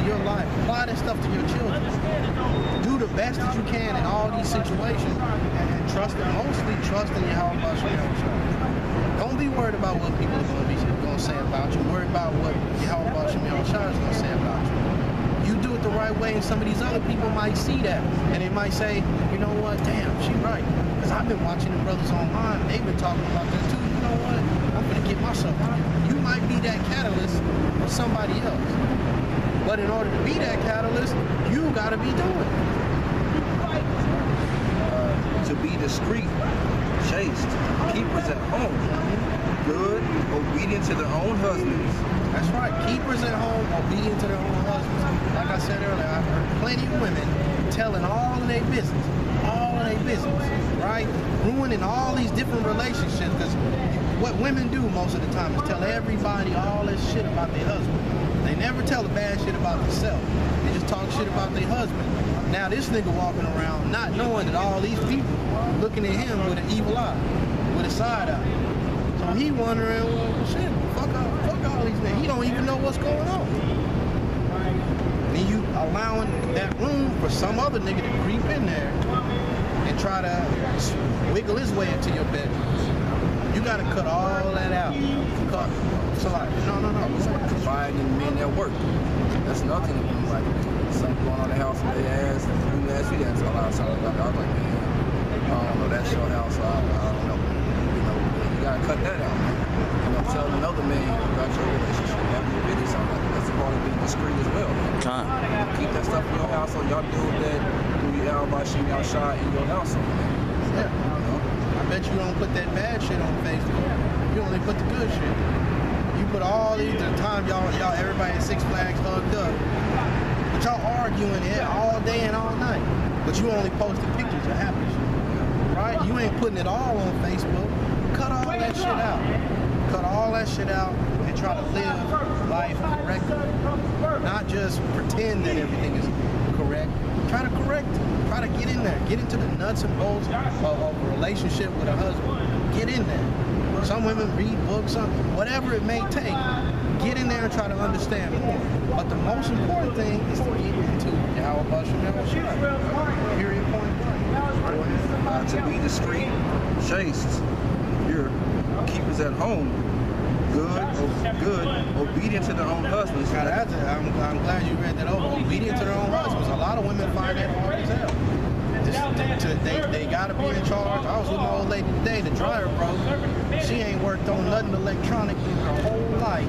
your life. Apply that stuff to your children. Do the best that you can in all these situations, and mostly trust in Yahweh Shem. Don't be worried about what people are going to say about you. Worry about what Yahweh Shem is going to say about you. You do it the right way, and some of these other people might see that, and they might say, you know what, damn, she right. Because I've been watching the brothers online, they've been talking about that too. You know what, I'm going to get myself together. You might be that catalyst for somebody else. But in order to be that catalyst, you got to be doing it. To be discreet, chaste, keepers at home, good, obedient to their own husbands. That's right. Keepers at home, obedient to their own husbands. Like I said earlier, I've heard plenty of women telling all of their business, right? Ruining all these different relationships, because what women do most of the time is tell everybody all this shit about their husband. They never tell the bad shit about themselves. They just talk shit about their husband. Now this nigga walking around not knowing that all these people looking at him with an evil eye, with a side eye. So he wondering, well, shit, fuck all these niggas. He don't even know what's going on. And you allowing that room for some other nigga to creep in there and try to wiggle his way into your bedroom. You gotta cut all that out. So like, no. Confiding in men at work. That's nothing to them. Like, something going on in the house with their ass, and you ask me that, so I was like, man, I don't know, that's your house, so I don't know. You know, you gotta cut that out. You know, tell another man about your relationship, have your business on that. That's part of being discreet as well. Keep that stuff in your house, so y'all deal with that through your album, y'all shot in your house. Yeah. You know? I bet you don't put that bad shit on Facebook. You only put the good shit. You put all these, the time y'all everybody at Six Flags hugged up. But y'all arguing it all day and all night. But you only posted pictures of happiness. Right? You ain't putting it all on Facebook. Cut all that shit out. Cut all that shit out and try to live life correctly. Not just pretend that everything is correct. Try to correct it. Try to get in there. Get into the nuts and bolts of a relationship with a husband. Get in there. Some women read books, whatever it may take. Get in there and try to understand more. But the most important thing is to get into Yahweh Shem. Period, point blank. To be discreet, chaste, pure, keepers at home, good, obedient to their own husbands. Now I'm glad you read that over. Obedient to their own husbands. A lot of women find that hard as hell. They gotta be in charge. I was with my old lady today, the dryer broke. She ain't worked on nothing electronic in her whole life.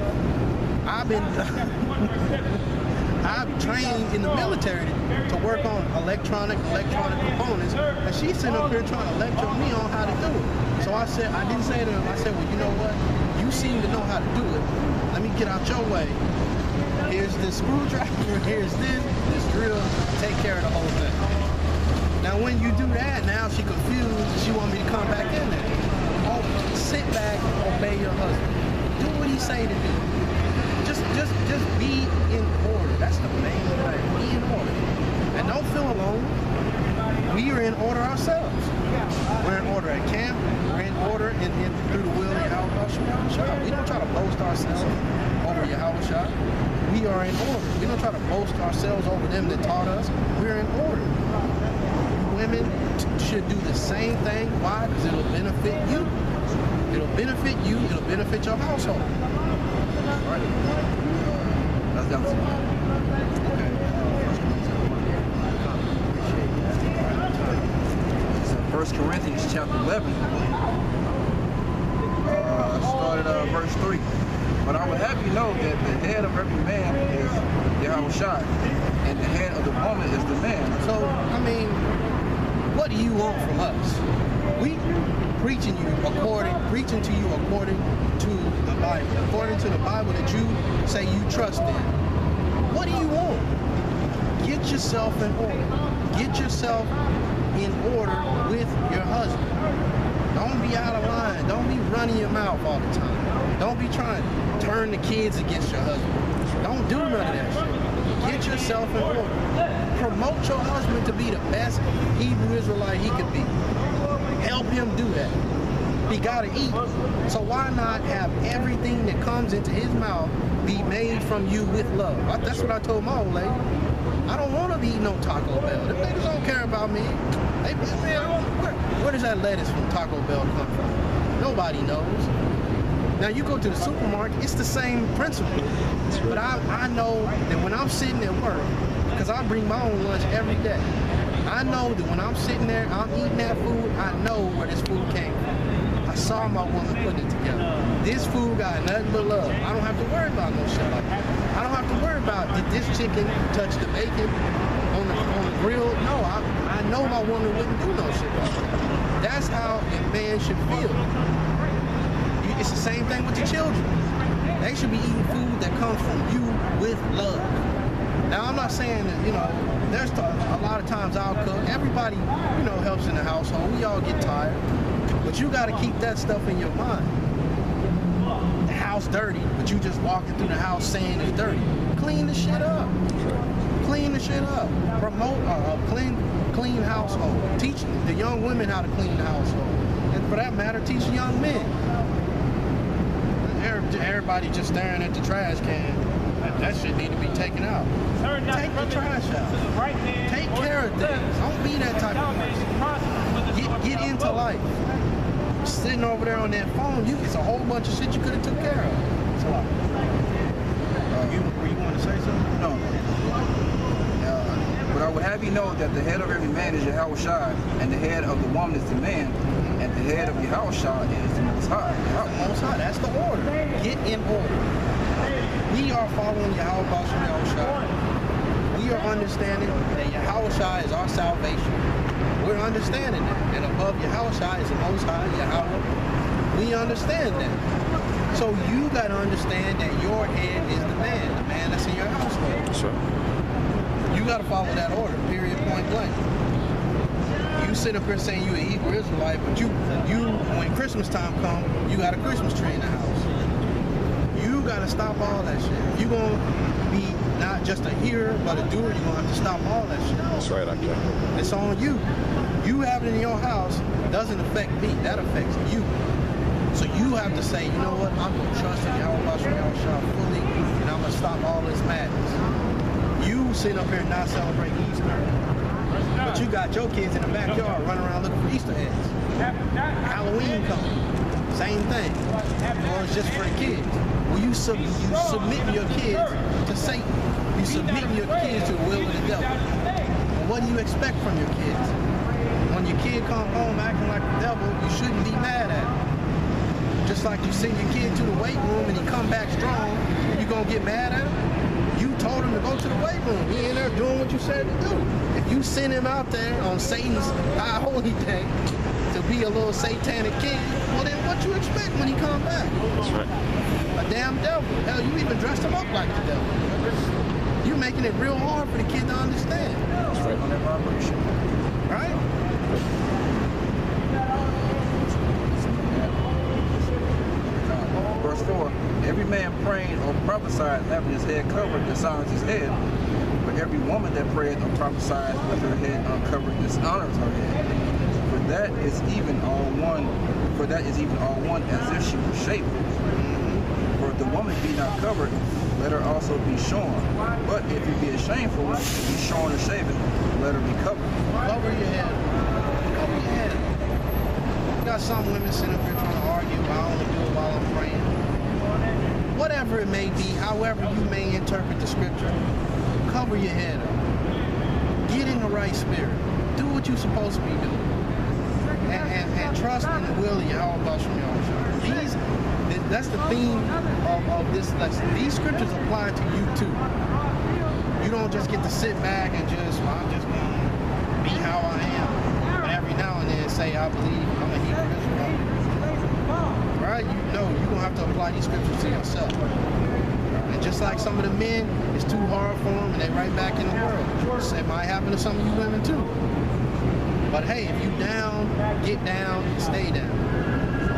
I've trained in the military to work on electronic components, and she's sitting up here trying to lecture me on how to do it. So I didn't say to him, I said, well, you know what? You seem to know how to do it. Let me get out your way. Here's this screwdriver, here's this drill, take care of the whole thing. Now when you do that, now she confused and she want me to come back in there. Oh, sit back and obey your husband. Do what he say to do. Just be in order. That's the main thing. Be in order. And don't feel alone. We are in order ourselves. We're in order at camp. We're in order through the will of Yahweh. We don't try to boast ourselves over Yahweh. We are in order. We don't try to boast ourselves over them that taught us. We're in order. Women should do the same thing. Why? Because it'll benefit you. It'll benefit you. It'll benefit your household. All right. That's down to Okay. It's in 1 Corinthians chapter 11. Started verse 3. But I would have you know that the head of every man is Yahweh, and the head of the woman is the man. So, I mean, what do you want from us? We preaching to you according to the Bible, according to the Bible that you say you trust in. What do you want? Get yourself in order. Get yourself in order with your husband. Don't be out of line. Don't be running your mouth all the time. Don't be trying to turn the kids against your husband. Don't do none of that shit. Get yourself in order. Promote your husband to be the best Hebrew Israelite he could be. Help him do that. He gotta eat. So why not have everything that comes into his mouth be made from you with love? That's what I told my old lady. I don't want to be eating no Taco Bell. Them niggas don't care about me. They, man, where does that lettuce from Taco Bell come from? Nobody knows. Now you go to the supermarket, it's the same principle. But I know that when I'm sitting at work, because I bring my own lunch every day, I know that when I'm sitting there, I'm eating that food, I know where this food came from. I saw my woman putting it together. This food got nothing but love. I don't have to worry about no shit like that. I don't have to worry about, did this chicken touch the bacon on the grill? No, I know my woman wouldn't do no shit like that. That's how a man should feel. It's the same thing with the children. They should be eating food that comes from you with love. Now, I'm not saying that, you know, there's a lot of times I'll cook. Everybody, you know, helps in the household. We all get tired. But you got to keep that stuff in your mind. The house dirty, but you just walking through the house saying it's dirty. Clean the shit up. Clean the shit up. Promote a clean household. Teach the young women how to clean the household. And for that matter, teach the young men. Everybody just staring at the trash can. That shit need to be taken out. Take the trash out. Take care of things. Don't be that type of person. Get into life. Sitting over there on that phone, it's a whole bunch of shit you could have took care of. So, you want to say something? No. But I would have you know that the head of every man is Yahushua, and the head of the woman is the man, and the head of Yahushua is the Most High. The Most High, that's the order. Get in order. We are following Yahushua. We are understanding that Yahushua is our salvation. We're understanding that. And above Yahushua is the Most High, Yahweh. We understand that. So you got to understand that your head is the man that's in your household. Sure. You got to follow that order, period, point blank. You sit up here saying you an Hebrew Israelite, but you when Christmas time comes, you got a Christmas tree in the house. You got to stop all that shit. If you're going to be not just a hearer, but a doer, you're going to have to stop all that shit. That's right, I can. It's on you. You have it in your house doesn't affect me. That affects you. So you have to say, you know what, I'm going to trust in Yahweh fully, and I'm going to stop all this madness. You sit up here and not celebrate Easter. But you got your kids in the backyard running around looking for Easter eggs. Halloween coming. Same thing. Or it's just for the kids. Well, you submitting your kids to Satan. You submitting your kids to the will of the devil. And what do you expect from your kids? When your kid comes home acting like the devil, you shouldn't be mad at him. Just like you send your kid to the weight room and he come back strong, you gonna get mad at him? You told him to go to the weight room. He in there doing what you said to do. If you send him out there on Satan's high holy day to be a little satanic king, well then what you expect when he come back? That's right. A damn devil. Hell, you even dressed him up like the devil. You're making it real hard for the kid to understand. That's right. On that vibration. Right? Verse 4, every man praying or prophesying having his head covered dishonors his head, but every woman that prayeth or prophesies with her head uncovered dishonors her head. For that is even all one as if she were shaven. For if the woman be not covered, let her also be shorn. But if it be a shameful one to be shorn or shaven, let her be covered. Cover your head. Cover your head. You got some women sitting up here trying to argue, I only do it while I'm praying. Whatever it may be, however you may interpret the scripture, cover your head up. Get in the right spirit. Do what you're supposed to be doing. And trust in the will of Yahweh. That's the theme of this lesson. These scriptures apply to you too. You don't just get to sit back and I'm just going to be how I am. But every now and then say, I believe I'm a Hebrew Israelite. Right? You know, you're going to have to apply these scriptures to yourself. And just like some of the men, it's too hard for them and they right back in the world. It might happen to some of you women too. But hey, if you down, get down, stay down.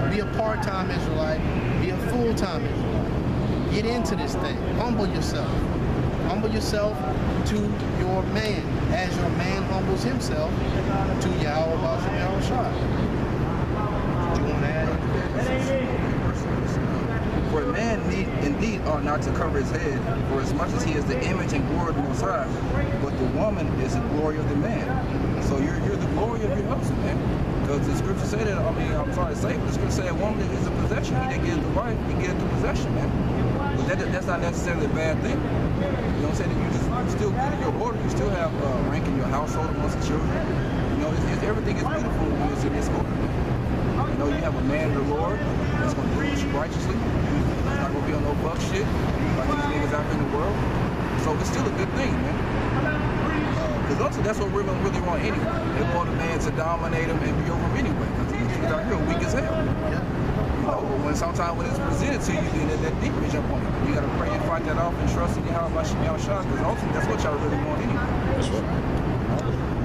Be a part-time Israelite, be a full-time Israelite. Get into this thing. Humble yourself. Humble yourself to your man, as your man humbles himself to Yahweh Shai. What you want to add? For a man indeed ought not to cover his head, for as much as he is the image and glory of the Most High, but the woman is the glory of the man. So you're the glory of your husband, man. Because the scripture say that, I mean, I'm sorry to say, but the scripture say a woman is a possession. He that gives the wife, he gives the possession, man. But that's not necessarily a bad thing. You know what I'm saying? You still good in your order. You still have rank in your household amongst the children. You know, everything is beautiful when it's in this order. You know, you have a man in the Lord that's going to do you righteously. He's not going to be on no buck shit like these niggas out in the world. So it's still a good thing, man. Because ultimately, that's what women really want anyway. They want a man to dominate them and be over them anyway. Because these niggas out here are weak as hell. You know, but sometimes when it's presented to you, then that demon jump on you. You got to pray and fight that off and trust in Yahweh Shemel Shah. Because ultimately, that's what y'all really want anyway. That's right.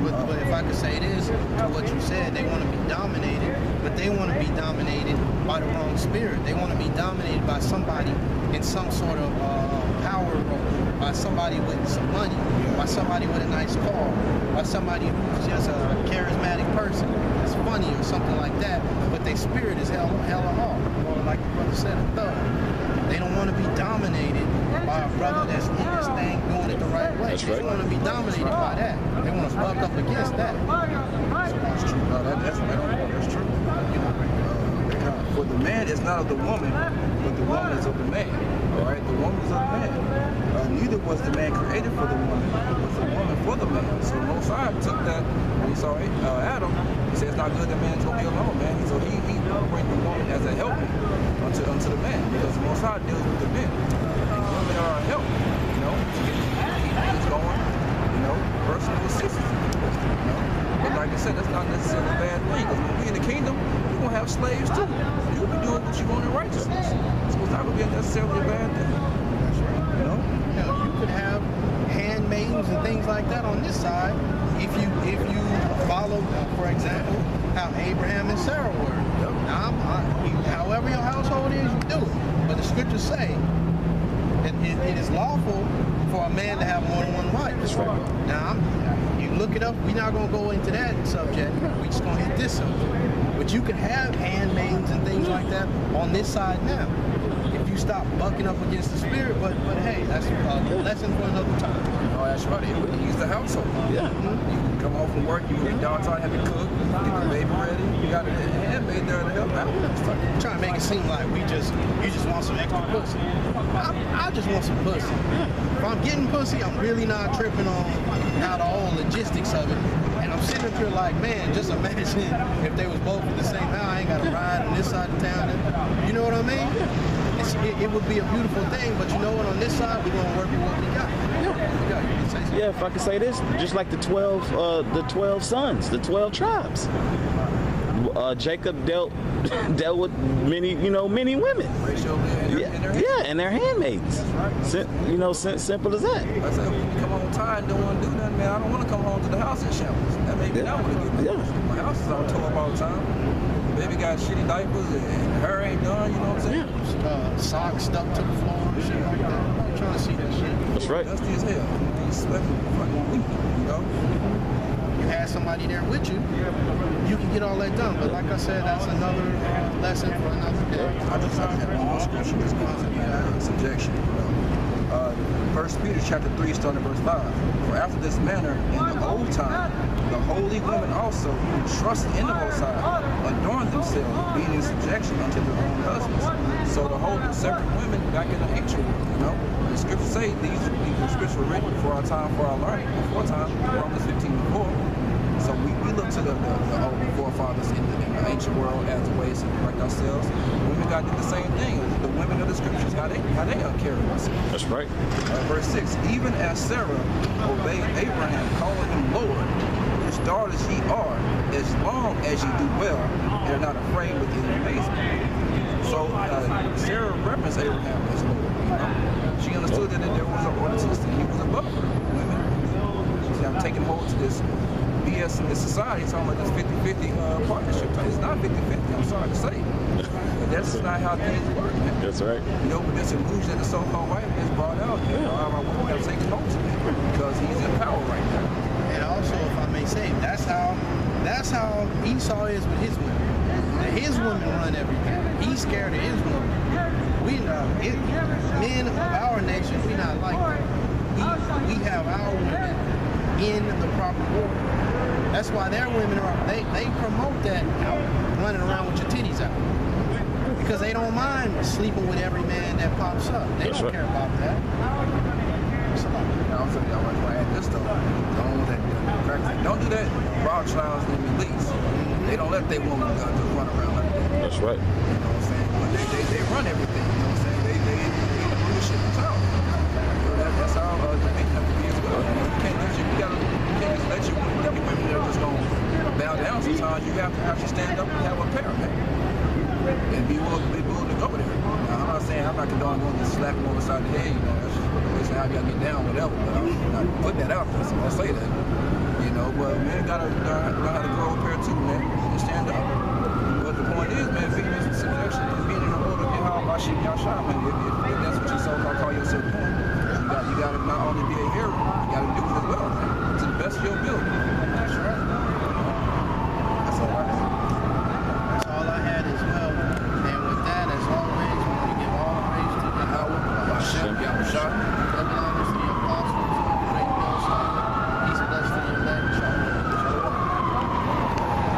But if I could say this to what you said, they want to be dominated, but they want to be dominated by the wrong spirit. They want to be dominated by somebody in some sort of power role, by somebody with some money, by somebody with a nice car, by somebody who's just a charismatic person that's funny or something like that, but their spirit is hella off. Or like the brother said, a thug. They don't want to be dominated by a brother that's in this thing doing it the right way. That's right. They want to be dominated by that. They want to buck up against that. That's true. That's right on point. That's true. For the man is not of the woman, but the woman is of the man. All right, the woman is of the man. Neither was the man created for the woman, but the woman for the man. So Most High took that when he saw Adam. He said it's not good that man's gonna be alone, man. So he bring the woman as a helpmate unto the man, because the Most High deals with the men. And women are a help, you know, to keep things going, you know, personal assistance, you know. But like I said, that's not necessarily a bad thing, because when we in the kingdom, we're gonna have slaves too. You'll be doing what you want in righteousness. So it's not gonna be necessarily a bad thing. You know? You know, you could have handmaidens and things like that on this side if you follow, for example, how Abraham and Sarah were. Now, however your household is, you do it. But the scriptures say that it is lawful for a man to have more than one wife. That's right. Now, you look it up. We're not going to go into that subject. We're just going to hit this subject. But you can have handmaidens and things like that on this side now. If you stop bucking up against the spirit, but hey, that's a lesson for another time. Oh, that's right. He's the household. Yeah. You come home from work, you your daughter have to cook, get the baby ready. You got a handmaid there to help out. I'm trying to make it seem like you just want some extra pussy. I just want some pussy. If I'm getting pussy, I'm really not tripping on how the whole logistics of it. And I'm sitting up here like, man, just imagine if they was both in the same house. I ain't got to ride on this side of town. You know what I mean? It would be a beautiful thing, but you know what? On this side, we're gonna work with what we got. Yeah, if I could say this, just like the 12 sons, the 12 tribes. Jacob dealt with many women. Yeah, and their handmaids. Simple as that. I said, when you come home tired and don't want to do nothing, man, I don't want to come home to the house in shambles. That made me not want to get married. My house is all tore up all the time. Baby got shitty diapers and her ain't done, you know what I'm saying? Yeah. Socks stuck to the floor and shit like that. I'm trying to see that shit. That's right. Dusty as hell. You sweating fucking weak, you know? You had somebody there with you, you can get all that done. But like I said, that's another lesson for another day. I just have one more scripture that's going to subjection, you know? 1 Peter chapter 3, starting verse 5. For after this manner, in the old time, the holy women also, who trusted in the Most High, adorned themselves, being in subjection unto their own husbands. So the whole separate women back in the ancient world, you know? The scriptures say these scriptures were written before our time, for our learning, before time, Romans 15:4. So we look to the old forefathers in the ancient world as ways to correct ourselves. Women got to do the same thing. The women of the scriptures, how they carry themselves. That's right. Verse 6, even as Sarah obeyed Abraham, calling him Lord, whose daughters ye are, as long as ye do well, and are not afraid with any amazement. So Sarah referenced Abraham as Lord. You know? She understood that there was an order to this thing. He was above her. Women, she's now taking hold to this BS in this society, talking about this 50-50 partnership. It's not 50-50, I'm sorry to say. But that's not how things work, man. That's right. You know, but this illusion that the so-called white man has brought out, you know, our women have taken hold to it because he's in power right now. And also, if I may say, that's how Esau is with his women. His women run everything. He's scared of his women. Men of our nation, we not like that. We have our women in the proper order. That's why their women they promote that running around with your titties out. Because they don't mind sleeping with every man that pops up. They don't care about that. I'm telling y'all right now, this stuff, don't do that. Raw trials and release. They don't let their woman just run around like that. That's right. You know what I'm saying? But they run everything. You know what I'm saying? They do the shit in town. That's how the thing have to be as well. You can't just let your women that are just gonna bow down sometimes. You have to actually stand up and have a pair, man. And be willing to go there. Now, I'm not saying I'm not condoning going to slap him on the side of the head, you know, that's just how you gotta get down, whatever, but I'm not putting that out there, so I'll say that. You know, but men gotta learn how to grow a pair too, man, and stand up. But the point is, man, female subjection is being in the order to get how my shit y'all shot, man. If that's what you so-called call yourself doing, you gotta not only be a hero,